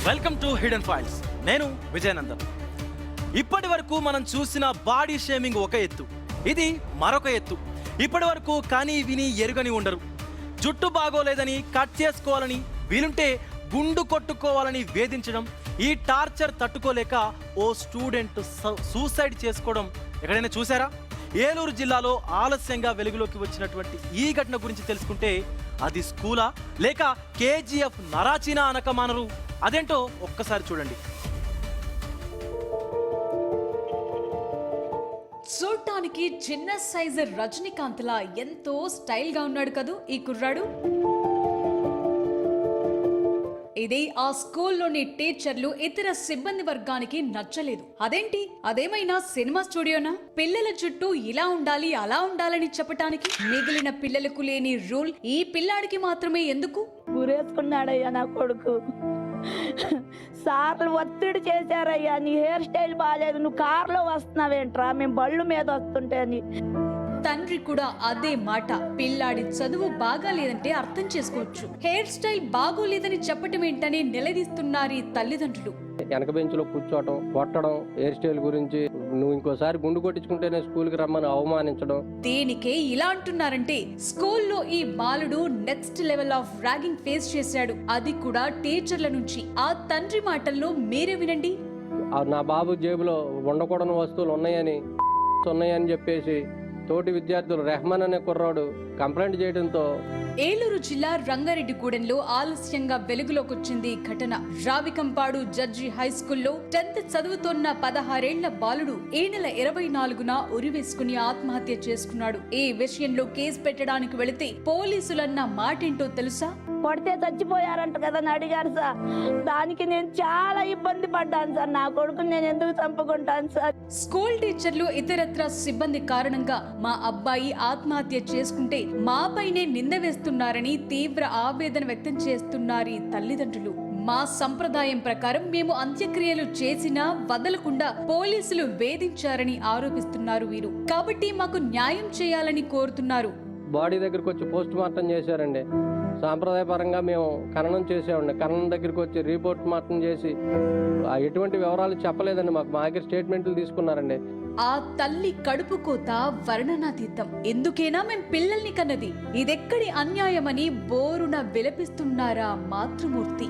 Welcome to hidden files. నేను విజయనందన్. ఇప్పటి వరకు మనం చూసిన బాడీ షేమింగ్ ఒక ఎత్తు, ఇది మరొక ఎత్తు. ఇప్పటి వరకు కానీ విని ఎరుగని ఉండరు. జుట్టు బాగోలేదని కట్ చేసుకోవాలని, వీలుంటే గుండు కొట్టుకోవాలని వేధించడం, ఈ టార్చర్ తట్టుకోలేక ఓ స్టూడెంట్ సూసైడ్ చేసుకోవడం ఎక్కడైనా చూసారా? ఏలూరు జిల్లాలో ఆలస్యంగా వెలుగులోకి వచ్చినటువంటి ఈ ఘటన గురించి తెలుసుకుంటే అది స్కూలా లేక కేజీఎఫ్ నరాచీనా అనకమానరు? అదేంటో ఒక్కసారి చూడండి. చూడటానికి చిన్న సైజు రజనీకాంత్ లా ఎంతో స్టైల్ గా ఉన్నాడు కదూ ఈ కుర్రాడు. ఇది ఆ స్కూల్లోని టీచర్లు ఇతర సిబ్బంది వర్గానికి నచ్చలేదు. అదేంటి, అదేమైనా సినిమా స్టూడియోనా? పిల్లల చుట్టూ ఇలా ఉండాలి అలా ఉండాలని చెప్పటానికి మిగిలిన పిల్లలకు లేని రూల్ ఈ పిల్లాడికి మాత్రమే ఎందుకు? ఊరేసుకున్నాడయ్యా నా కొడుకు. సార్లు ఒత్తిడి చేశారయ్యా, నీ హెయిర్ స్టైల్ బాగాలేదు, నువ్వు కారులో వస్తున్నావేంట్రా, మేము బళ్ళు మీద వస్తుంటే అని. తండ్రి కూడా అదే మాట. పిల్లాడి చదువు బాగాలేదంటే అర్థం చేసుకోవచ్చు, హెయిర్ స్టైల్ బాగోలేదని చెప్పటం ఏంటని నిలదీస్తున్నారు ఈ తల్లిదండ్రులు. వెనక బెంచ్లో కూర్చోవటం, కొట్టడం, హెయిర్ స్టైల్ గురించి నువ్వు ఇంకోసారి గుండు కొట్టించుకుంటేనే స్కూల్కి రమ్మని అవమానించడం. దేనికే ఇలా అంటున్నారంటే స్కూల్లో ఈ బాలుడు next level of ragging face చేశాడు, అది కూడా టీచర్ల నుంచి. ఆ తండ్రి మాటల్లో మీరే వినండి. నా బాబు జేబులో ఉండకూడని వస్తువులు ఉన్నాయని చెప్పేసి తోటి విద్యార్థులు రెహమాన్ అనే కుర్రాడు కంప్లైంట్ చేయడంతో ఏలూరు జిల్లా రంగారెడ్డిగూడెంలో ఆలస్యంగా వెలుగులోకొచ్చింది ఈ ఘటన. రావికంపాడు జడ్జి హై స్కూల్లో 10th చదువుతోన్న 16 ఏళ్ల బాలుడు ఈ నెల 24న ఉరివేసుకుని ఆత్మహత్య చేసుకున్నాడు. ఈ విషయంలో కేసు పెట్టడానికి వెళితే పోలీసులన్న మాటేంటో తెలుసా? కొడితే చచ్చిపోయారంట కదా అని అడిగారు సార్. దానికి నేను చాలా ఇబ్బంది పడ్డాను సార్. నా కొడుకుని నేను ఎందుకు చంపుకుంటాను సార్? స్కూల్ టీచర్లు ఇతరత్ర సిబ్బంది కారణంగా మా అబ్బాయి ఆత్మహత్య చేసుకుంటే మాపైనే నింద వేస్తున్నారని తీవ్ర ఆవేదన వ్యక్తం చేస్తున్నారు ఈ తల్లిదండ్రులు. మా సంప్రదాయం ప్రకారం మేము అంత్యక్రియలు చేసినా వదలకుండా పోలీసులు వేధించారని ఆరోపిస్తున్నారు వీరు. కాబట్టి మాకు న్యాయం చేయాలని కోరుతున్నారు. బాడీ దగ్గరకు వచ్చి పోస్ట్ మార్టం చేశారండి. సాంప్రదాయపరంగా మేము ఖననం చేసామండి. ఖననం దగ్గరికి వచ్చి రిపోర్ట్ మార్టం చేసి ఎటువంటి వివరాలు చెప్పలేదండి. మాకు స్టేట్మెంట్లు తీసుకున్నారండి. ఆ తల్లి కడుపు కోత వర్ణనాతీతం. ఎందుకేనా మేం పిల్లల్ని కన్నది, ఇదెక్కడి అన్యాయమని బోరున విలపిస్తున్నారా మాతృమూర్తి.